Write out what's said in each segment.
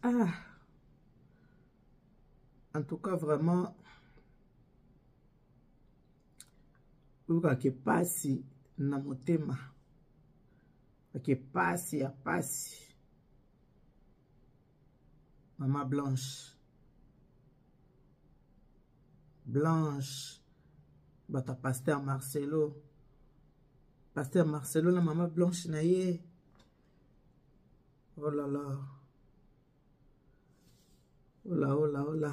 Ah, en tout cas, vraiment, uka ke pasi na motema. Ke pasi ya pasi. Maman Blanche. Blanche. Bata Pasteur Marcelo. Pasteur Marcelo, la maman Blanche na ye. Oh là là. Oh là, oh là, oh là.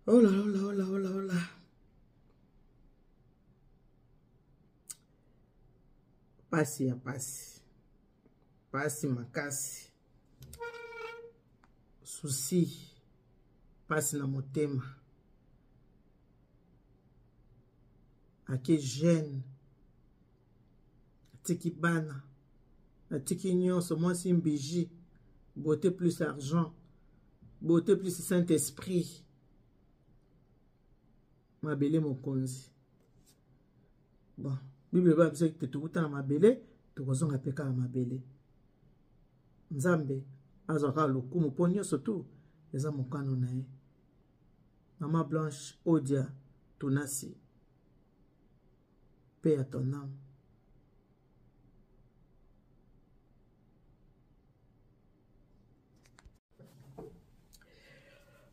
Oh là, oh là, oh là, oh là, oh là. Pasi ya pasi. Pasi makasi. Souci. Pasi na motema. Ake jeune. Tiki bana. Tiki nyonso mwasi mbiji. Beauté plus argent. Beauté plus Saint-Esprit. Mabele mokonzi. Bon. Bible ba bisa te tukuta na mabele. Tukozonga peka na mabele. Nzambe. Azaka lokumu po nyonso tu. Eza mokano na ye. Maman Blanche Odia Tunasi. Paix à ton âme.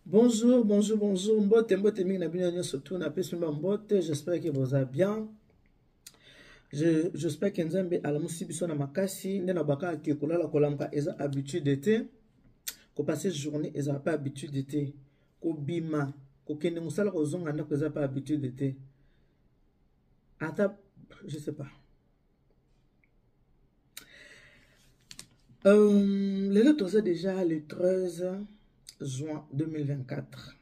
Bonjour, bonjour, bonjour. Mbote, mbote, mingi na bino nyo surtout na pesi mba mbote. J'espère que vous allez bien. J'espère que Nzambe alamusi biso na makasi. Ndena baka ki kolala kolamka eza habitude d'été. Ko passer journée eza pas habitude d'été. Ko bima, ko kende musala ko zonga ndako eza pas habitude d'été. Ata, je sais pas. Le lot c'est déjà le 13 juin 2024.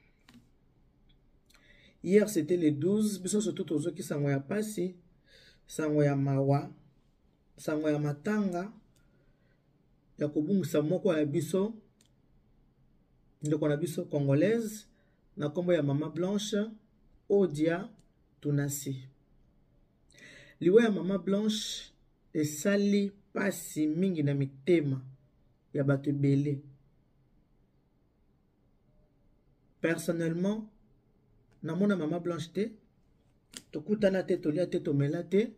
Hier c'était le 12. Biso surtout tozo ki sango ya pasi, sango ya mawa, sango ya matanga, ya kobungisa moko ya biso, ndeko na biso congolaise, na kombo ya Maman Blanche Odia Tunasi. Liwa ya Maman Blanche esali pasi mingi na mitema ya bato ebele. Personnellement, na mona Maman Blanche te, tokutana te, tolia te, tomela te,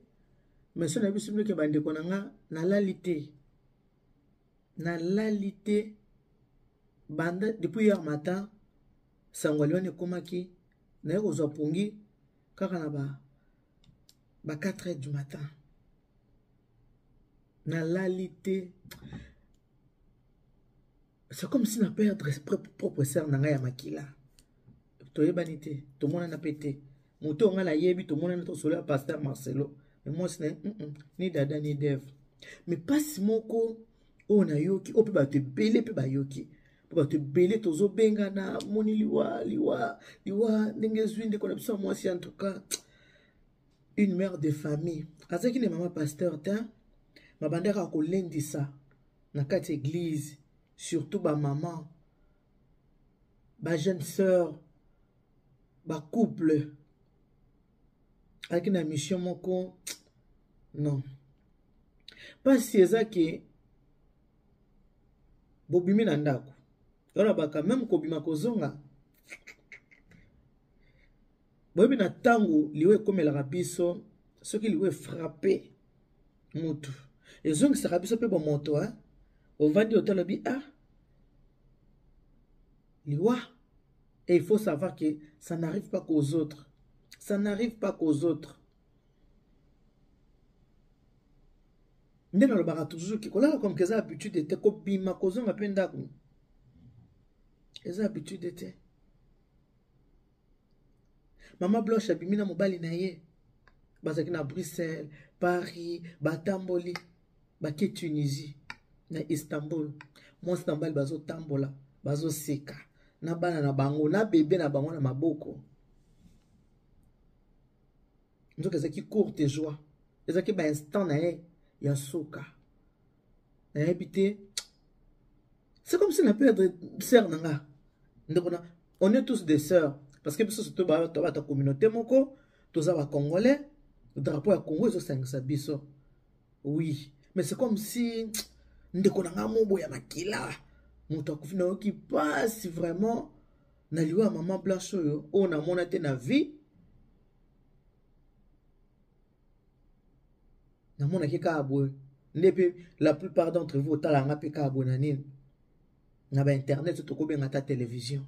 mais so na biso mleke bandeko na nga na lalité. Na lalité banda depuis hier matin, sangwaliwane komaki na yeko zwa pongi kaka na ba 4 heures du matin. Na lalité. C'est comme si na perdre propre sœur na nga ya makila. Toyebani te, to mona na pété. Moto nga la yebi to mona na to solo Pasteur Marcelo. Mais moi c'est ni dada ni dev. Mais pas si moko o na yoki, o pe ba te belé pe ba yoki. Pe ba te belé tozo benga na moni liwa ndenge zwinde ko na biso moi si en tout cas une mère de famille. Azaki ne maman pasteur ta ma bandera ko lendisa na kati église. Surtout ba maman, ba jeune sœur, ba couple, avec une mission moko, non. Pas si ezaki bobimi na ndako. Yora baka même kobima kozonga. Bobi na tango liwe komelaka biso, soki liwe frappé mutu. Ezongi saka biso pe bo moto hein. On va dire au talobi, ah, liwa. Et il faut savoir que ça n'arrive pas qu'aux autres. Ça n'arrive pas qu'aux autres. Ndé na lobaka toujours ki kolala comme que ça habitude d'été ko bima kozonga pe ndako. Eza habitude d'été. Maman Blanche abimina mobali na ye. Bazaki na Bruxelles, Paris, Batamboli, baki Tunisie. Na Istanbul, moi Istanbul bazo tambola, bazo seka, na bana na bango, na bébé na bango na maboko. Donc ezaki courte joie, ezaki ba instant na ye ya soka. Na habité, c'est comme si on a perdre sœur nanga. On est tous des sœurs parce que biso surtout ba ta communauté moko, tous ba congolais, Le drapeau à Congo, ils ont 5 biso. Oui. Mais c'est comme si, ndeko nanga mobo ya makila. Mouta kufina qui passe vraiment. Na liwa maman blanche yo. On a monate na vie. Na mona ki ka abwe. La plupart d'entre vous, talanga pe ka abwe na nini. Na ba internet, to ko benga ta télévision.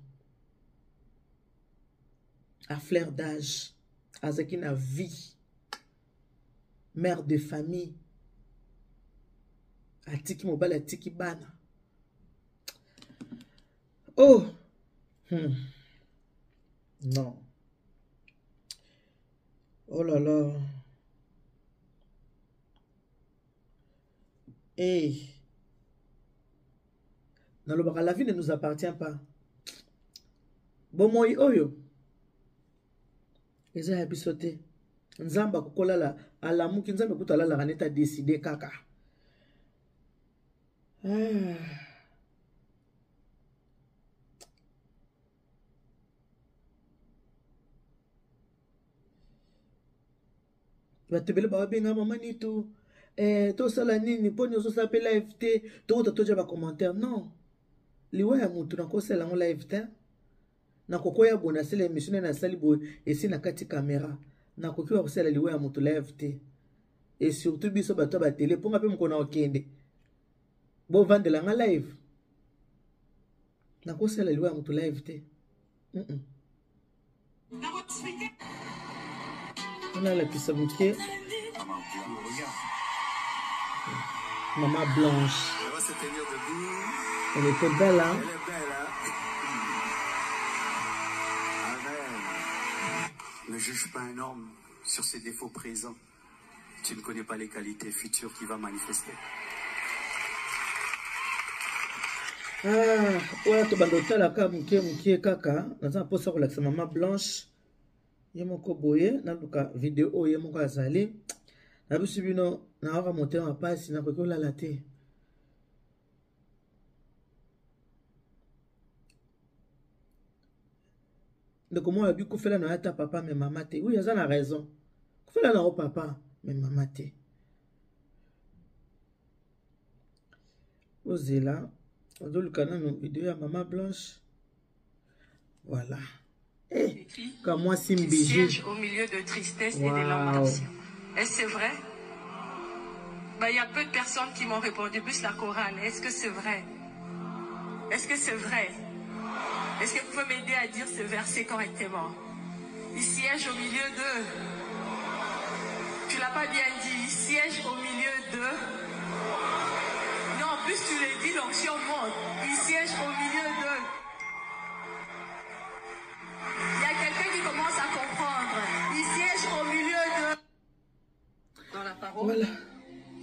À fleur d'âge. Azaki na vie. Mère de famille. Atiki mobile, atiki bana. Oh! Non. Oh là là. Hey. La vie ne nous appartient pas. Bon, moi, oyo. Eza ya bisote. Nzamba kukolala. Alamuki nzamba kutalala raneta décidé kaka. Batebele ba benga mama ni to to sala nini poni ozo sapela FT to toja ba commentaire non liwa ya mutu na ko sala ngo live te na kokoya bona sala émission na sali bo esi na kati caméra na kokiwa ko sala liwa ya mutu live te et surtout biso bato ba télé ponga pe mukona okende bo vandela nga live na ko sala liwa ya mutu live te on a la piste bouquet. Maman Blanche. Elle va se tenir debout. Elle était belle, hein? Elle est belle, hein? Amen. Ne juge pas un homme sur ses défauts présents. Tu ne connais pas les qualités futures qu'il va manifester. Ah, ouais, tu vas doter la carte mouké kaka. Dans un poste pour la maman Blanche. Yemoko boye na luka vidéo yemoko azali na biso bino na waka monter en passe na kokola la te de comment a bi kofela na ta papa mais maman te oui ça a raison kofela na papa mais maman te ozela odoluka na vidéo ya maman Blanche voilà. Comme moi, siège au milieu de tristesse et de lamentation. Est-ce que c'est vrai? Il y a peu de personnes qui m'ont répondu, plus la chorale. Est-ce que c'est vrai? Est-ce que c'est vrai? Est-ce que vous pouvez m'aider à dire ce verset correctement? Il siège au milieu de... Tu l'as pas bien dit. Il siège au milieu de... Non, en plus tu l'as dit, l'onction monte. Il siège au milieu de... Il y a quelqu'un qui commence à comprendre. Il siège au milieu de... Dans la parole. Voilà.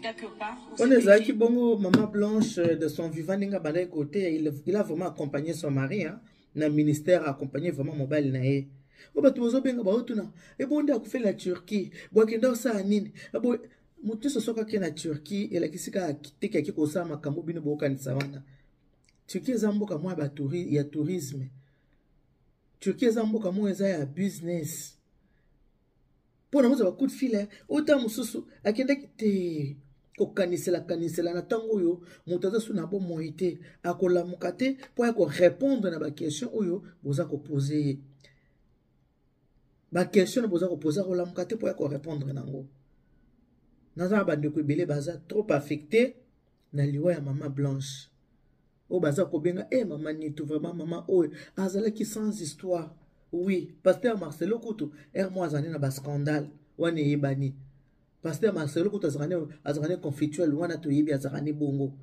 Quelque part. On est là qui bongo maman Blanche de son vivant n'inga balai côté. Il a vraiment accompagné son mari. Hein. Le ministère a accompagné vraiment mobile nae. Oba tuozo benga ba otuna. E bonde akufe la Turquie. Bo kenda sa nini. Abo mutu sosoka ke na Turquie et la kisika kiteke ki ko sa makambo bino bo kanisa wana. Turquie zamboka mwa ba ya tourisme. Turquie zamboka mwa eza ya business. Pona moza ba coup de fil ota mususu akenda kite ko kanisela na tango yo mutaza suna bo moite akola mukate po ya ko répondre na ba question oyo boza ko poser ba question boza ko poser ko la mukate po ya ko répondre nango naza ba ndeko ebele baza trop affecté na liwa ya maman Blanche o baza ko benga maman ni tout vraiment maman oyo azala ki sans histoire. Oui, pasteur Marcelo Koutou moi azane na ba scandale wane yebani. Pasteur Marcelo Koutou azane conflictuel wana to yebi azane bongo.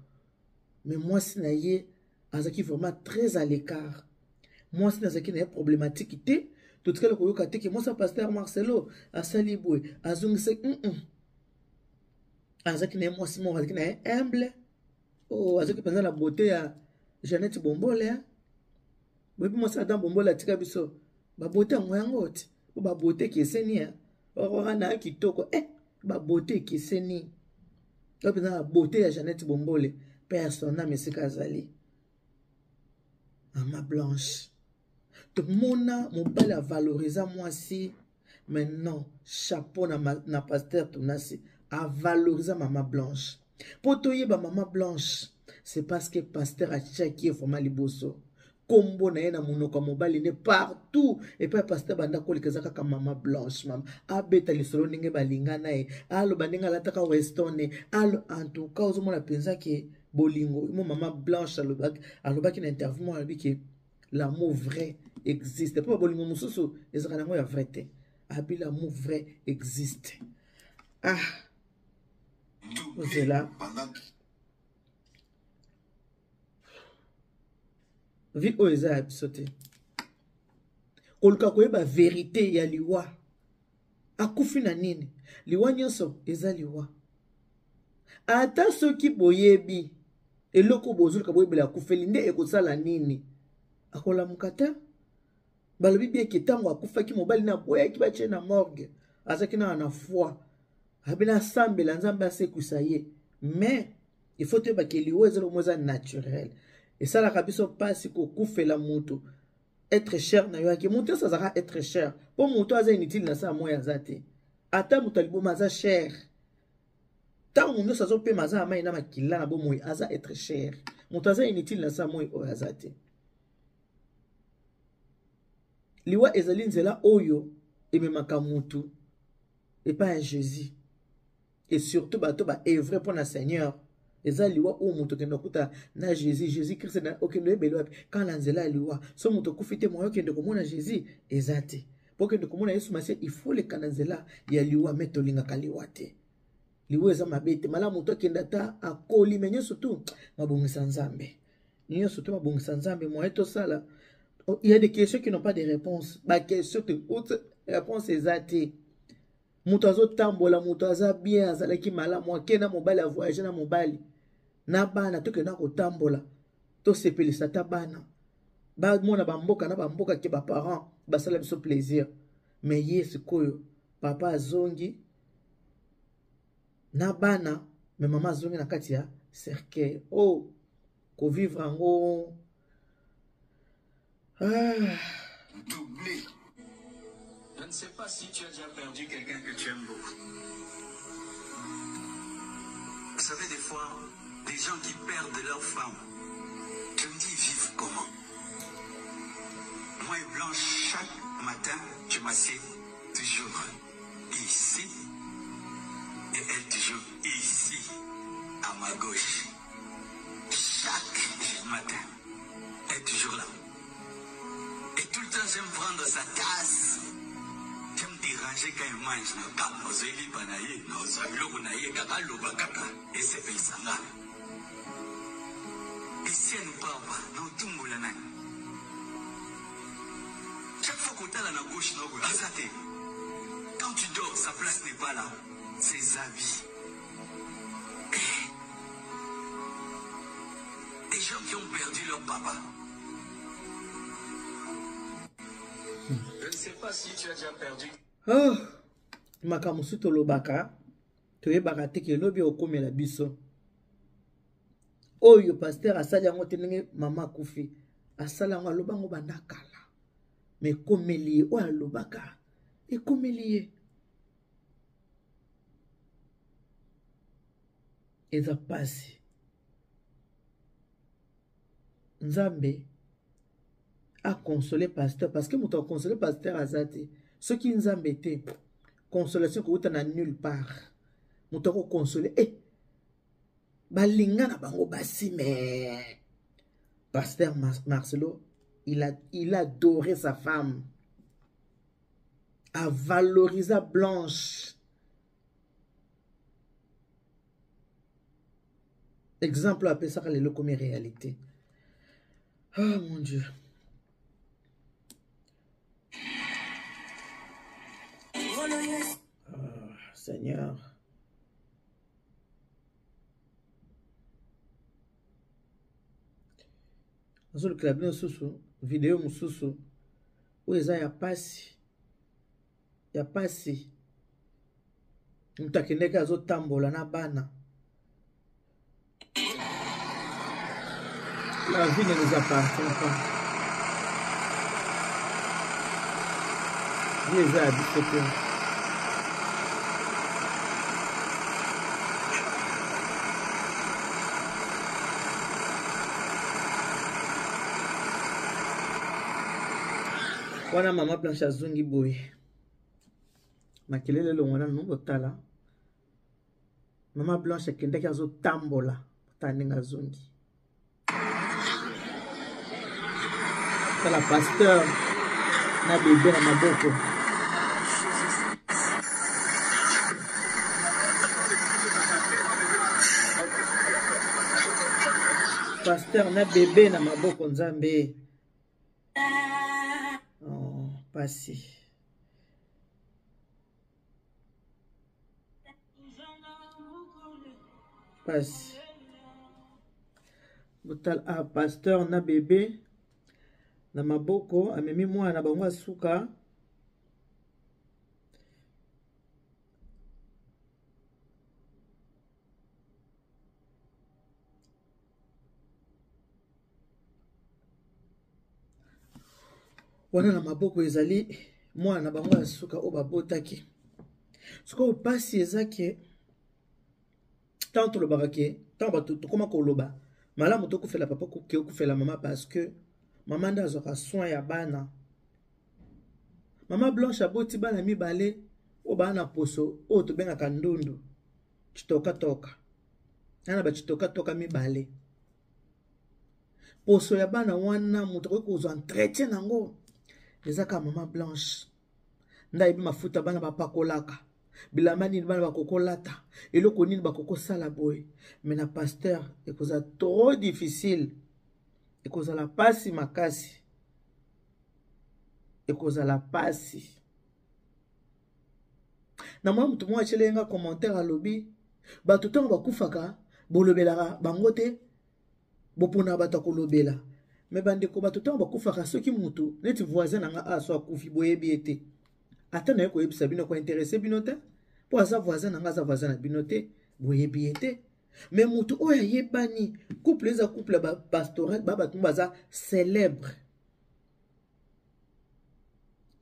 Mais moi si na ye azaki vraiment très à l'écart. Moi si na zaki na problématique te tout ce que le koyoka te que moi ça pasteur Marcelo asali boy azungise azaki na moi si mo azaki na humble. Oh azaki pendant la beauté ya Jeannette Bombole. Boy moi ça dans Bombole tika biso. Ba beauté yango te. Ba beauté qui eseni ora na kitoko ba beauté qui eseni. Ba la beauté ya Jeannette Bombole personne mais c'est kazali. Maman Blanche. Tout mona mobile a valorisé moi si Maintenant, chapeau na pasteur Tonasi a valorisé Maman Blanche. Pour toi, Maman Blanche, c'est parce que pasteur a qui est format liboso. Combo na yena monoko mobali ne partout et pas pasteur banda ko likezaka ka Maman Blanche mam abeta lisolo ninge balinga nae alo baninga lataka weston alo en tout cas ozomona penza ke bolingo mo Maman Blanche alobaki na interview mo alobi ke l'amour vrai existe pas bolingo mususu ezaka nango ya vrai te abi l'amour vrai existe. Ah c'est là vie oeza ya biso te koluka koyeba vérité ya liwa akufi na nini liwa nyonso eza liwa ata soki boyebi eloko bozuluka boyebela akufeli nde ekosala nini akolamuka te balobi bie ke ntango akufaki mobali na boyaki batie na morgue azaki na foi abi na asambela nzambe asekuisa ye mais il faut toyeba ke liwa eza lomo eza naturel esalaka biso mpasi kokufela moto être cher na yo ake moto nyonso azalaka être cher mpo moto aza inutile na saa moya aza te ata moto aliboma aza cher ntango nyonso azopema aza na mai na makila na bomoi aza être cher moto aza inutile na saa moi oyo aza te liwa ezali nzela oyo ememaka motu epai ya Jésus et surtout bato ba œuvre mpo na Seigneur eza liwa o moto kende kuta na Jésus Christ na okende ebelo wapi quand na nzela liwa so moto kufite moyo kende komona Jésus eza te po kende komona Yesu Masia il faut le kana nzela ya liwa meto linga kaliwa te liwa eza mabete mala moto kende ta akoli menyo surtout mabongisa nzambe niyo surtout mabongisa nzambe moyo to sala il y a des questions qui n'ont pas de réponse ba question te haute réponse eza te moto azotambola moto aza bien azalaki malamu akena mobali avoyage na mobali na bana tokenda kotambola tosepelisa ta bana bamona bamboka na bamboka ke baparent basala biso plaisir mais ye sikoyo papa azongi na bana me mama azongi na kati ya cercueil oh kovivre yango Doublé. Je ne sais pas si tu as déjà perdu quelqu'un que tu aimes beaucoup. Vous savez, des fois, des gens qui perdent leur femme, je me dis, ils vivent comment? Moi et Blanche, chaque matin, je m'assieds toujours ici, et elle toujours ici, à ma gauche. Chaque matin, elle est toujours là. Et tout le temps, j'aime prendre sa tasse. J'aime déranger quand il mange. Et c'est Belsanga. Et si elle nous parle pas, nous tombons la main. Chaque fois qu'on t'a la gauche, quand tu dors, sa place n'est pas là. Ses habits. Des gens qui ont perdu leur papa. Je ne sais pas si tu as déjà perdu. Oh, makamusu tolobaka toyebaka te ke lobi okomela biso oyo pasteur asali yango te ndenge mama akufi asala yango aloba yango banda kala me ekomeli ye oyo alobaka ekomeli ye eza pasi nzambe a consolé pasteur parce que moto a consolé pasteur azate ce qui nzambe te consolation ko uta na nulle part moto ko consoler balinga na bango basi mais pasteur Marcelo il a adoré sa femme a valorisé Blanche exemple appelé ça le comme réalité. Oh mon Dieu. Oh, Seigneur. Dans le club de vidéo mususu où eza ya pasi mutakendeka azo tambola na bana. La vie ne nous appartient pas. les a habitués. Wana mama Blanche azungi boy. Makelele longwana no tala. Mama Blanche kendeki azo tambola taninga zungi. Tala pasteur na bébé na maboko. Pasteur na bébé na maboko nzambe. Oh, pasi. Pasi. Botal a pasteur na bébé na maboko amemi mwana bango asuka. Wana na maboko ezali mwana bango asuka o babotaki. Soko pasi ezake tant le barake tant ba to koma ko loba malamu to kufela papa ko kufela mama parce que maman nda azoka soin ya bana. Mama Blanche aboti bana mibale o bana poso o to benga kandundu chitoka toka ana ba chitoka toka mibale poso ya bana wana muto ko zo entretien nango ezaka mama Blanche nda ibi mafuta bana bapakolaka bilamba nini bana bakokolata eloko nini bakokosala boye mais na pasteur ekoza trop difficile ekozala pasi makasi ekozala pasi na mwa mutu mwa chelenga commentaire alobi bato ntango bakufaka bolobelaka bango te bopona bato kolobela mais bandeko bato ntango bakufaka soki mutu neti voisin nanga aso akufi boyebi ete ata na ye koyebisa bino kointeresse bino te po aza voisin nanga aza voisin na bino te boyebi ete mais mutu oyo ayebani couple eza couple ba pastoral ba bato baza célèbre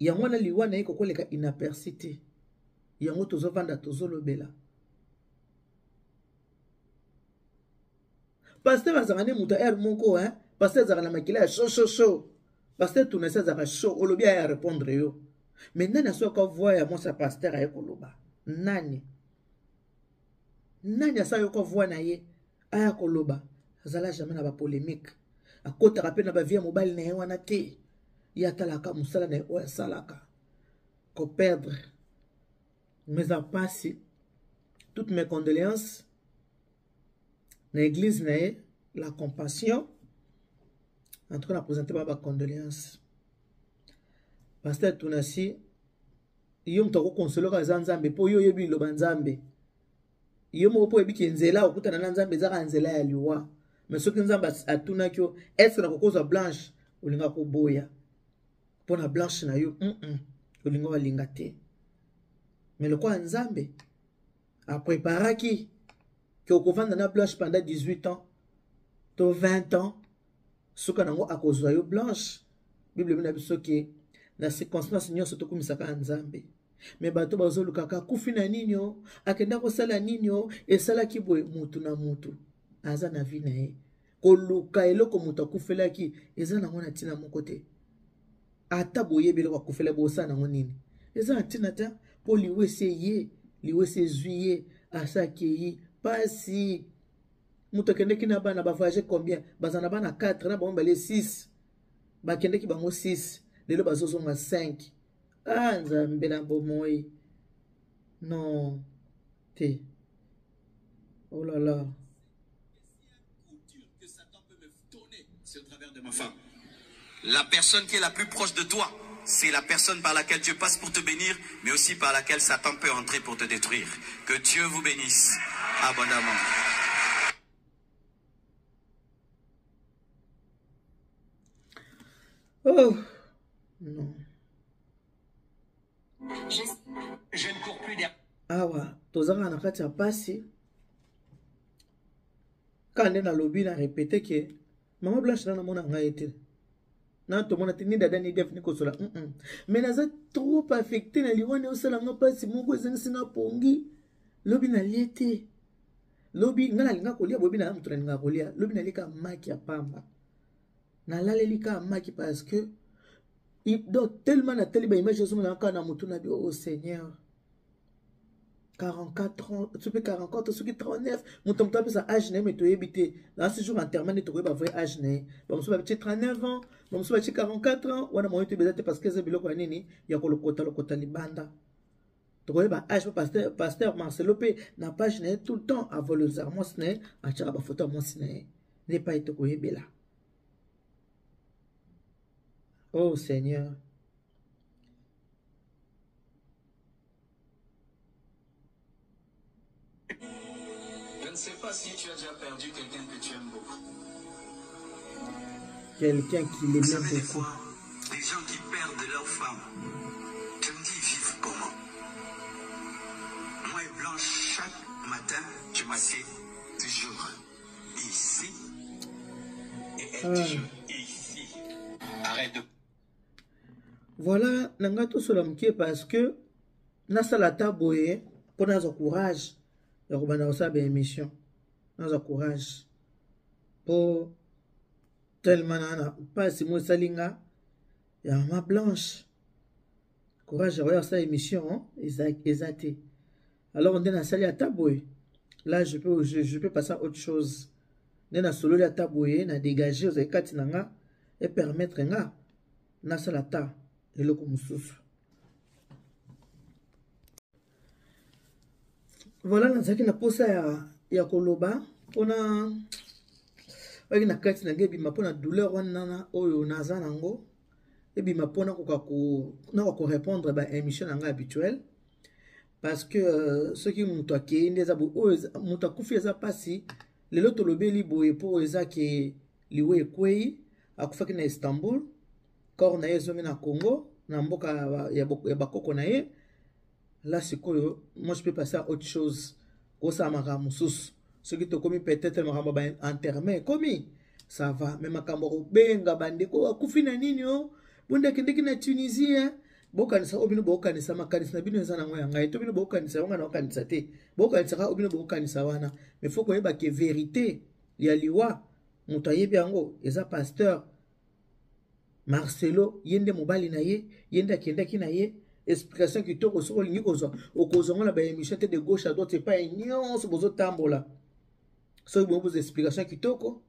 yango na liwa na ye kokoleka inaperçu te yango tozovanda tozolobela pasteur azaka nde mutu aire moko pasteur azaka na makila ya chaud pasteur tunesi azaka chaud olobi aya répondre yo mais nani asoka voix ya mwasi ya pasteur aye koloba nani asayoka voix na ye aya koloba azala jamais na bapolémique akotaka mpe na bavie mobali na ye wana te ye atalaka mosala na ye oyo asalaka koperdre mais apasi toutes mes condoléances na église na ye la compassion en tout cas na présenter ba condoléances pasteur tunasi yo mutu akokonsolaka eza nzambe mpo yo oyebi liloba nzambe yo moko mpo oyebiki nzela okutana na nzambe ezaka nzela ya liwa mais soki nzambe atunaki yo estce na kokozwa Blanche olinga koboya mpo na Blanche na yo olinga walinga te mais lokola nzambe apreparaki ke okovanda na Blanche pendant 18 ans to 20 ans soka nango akozwa yo Blanche bible bina biso ke na circonstance nyonso tokumisaka nzambe mais bato bazolukaka akufi na nini o akenda kosala nini o esalaki boye mutu na mutu aza na vie na ye koluka eloko mutu akufelaki eza nango na ntina moko te ata boyebi eloko akufela bosala nango nini eza na ntina te mpo liwesi ye liwesi ezwi ye asaki ye pasi mutu akendeki na bana bavoyage combien baza na bana 4 na bango bale 6 bakendeki bango 6 lelo bazozonga 5 nzambe na bomoi non te oh là là que Satan peut me donner c'est au travers de ma femme. La personne qui est la plus proche de toi, c'est la personne par laquelle Dieu passe pour te bénir, mais aussi par laquelle Satan peut entrer pour te détruire. Que Dieu vous bénisse abondamment. oh non Je ne cours plus derrière. awa tozanga na kati ya pasi kande na lobi na répété ke mama Blanche na mona ngai te na to mona tini dada ni def ni kosola mais naza trop affecté na liwane osala nga pasi moko ezengisi nga pongi lobi na liete lobi nga nalinga kolia bobi na mutu nalinga kolia lobi nalika maki ya pamba nalaleli ka maki parce que donc tellement na teli ba image ozomona kaka na mutu na bi oh Seigneur 44 ans, tu peux 44, ceux qui 39, mon temps ça âge né mais tu habité là ce jour enterrement tu vois vrai âge né bon ça va 39 ans bon ça va 44 ans on a moyen tu bezate parce que c'est biloko nini ya ko lokota libanda tu vois ba âge pasteur Marcelo P n'a pas gêné tout le temps à volontairement sné a tira ba photo mon sné n'est pas été ko yebela. Oh Seigneur. Je ne sais pas si tu as déjà perdu quelqu'un que tu aimes beaucoup. Quelqu'un qui l'aimait beaucoup. Des fois, les gens qui perdent leur femme, je me dis, ils vivent comment? Moi et Blanche, chaque matin, je m'assieds toujours ici. Et elle toujours ici. Arrête de... Voilà, Nangato Solamke, parce que Nasalata Boye, pour notre courage, il y a une émission. Notre courage. Pour tellement, pas si moi salinga, il y a ma blanche. Courage, regarde ça émission, exact. Alors on est dans la taboué. Là, je peux passer à autre chose. On est dans solo la taboué, on a dégagé, on a katinanga et permettre nga na salata. Voilà, nazaki na posa ya koloba pona waki na kati na ngebi mapona douleur wana oyo naza nango ebi mapona ko répondre ba émission nanga habituelle parce que ceux qui muto akende za bo muto akufi eza pasi lelo tolobeli boye po eza ke liwe kwei akufaki na Istanbul corps na yezo na Congo na mboka ya bakoko na ye là sikoyo moi je peux passer à autre chose ko sa makambo mususu soki to komi peut-être makambo ba enterrement komi ça va mais makambo benga bandeko akufi na nini o bunda kendeki na Tunisie bokanisa obino bokanisa makanisa na bino ezana ngoya ngai to bino bokanisa wanga na bokanisa te bokanisa ka obino bokanisa wana mais faut koyeba ke vérité ya liwa muto ayebi yango eza pasteur Marcelo yende mobali na ye yende akendaki na ye explication qui toko soko lingi kozwa okozonga na ba émission te de gauche à droite c'est pas nyonso bozo tambola so bo bozo explication qui toko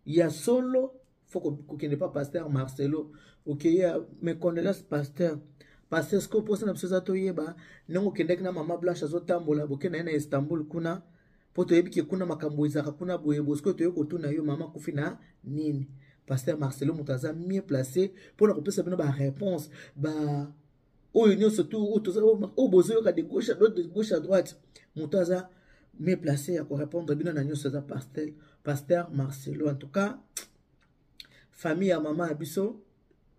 ya solo faut que ne pas pasteur Marcelo OK ya mes condoléances pasteur ce que posa na biso to yeba nango kendaki na mama Blanche azo tambola boke na Istanbul kuna poto yebi ke kuna makambo ezaka kuna boye bosko to yoko tuna yo mama kufina nini pasteur Marcelo mutaza mieux placé pour na kopesa bino ba réponse ba oyo nyo surtout au bozo yoka de gauche à droite de gauche à droite mutaza mieux placé à répondre bino na nyo ça pasteur Marcelo. En tout cas famille à maman abiso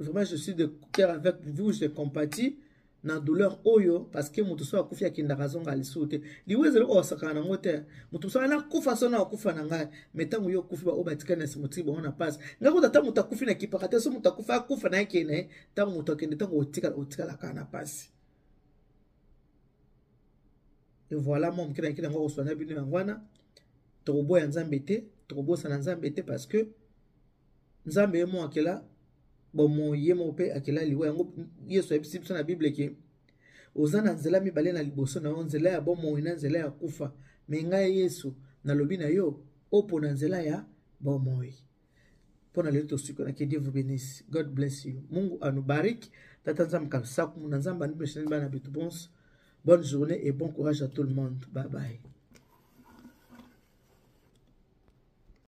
vraiment je suis de cœur avec vous, je compatis na douleur oyo parce que mutu so akufi akinda razonga alisute liweze lo osakana ngote mutu so na kufa so na kufa na ngai metangu yo kufi ba obatikana simuti bo na pass ngako tata mutu akufi na kipakate so mutu akufa na yake ne tangu mutu akende tangu otika la kana pass. Et voilà mon kina kina ngo so na bino ngwana tobo ya nzambe te tobo sa na nzambe te parce que nzambe mo akela bomo yemo pe akela liwa yango yesu ebisi na bible ke ozana nzela mibale na liboso na nzela ya bomo ina nzela ya kufa menga yesu na lobi na yo opo na nzela ya bomo pona leo tosiko na que Dieu vous bénisse. God bless you. Mungu anubariki tata nzambe kabisa ku na nzamba ndibesheni bana bitu bons. Bonne journée et bon courage à tout le monde. Bye bye.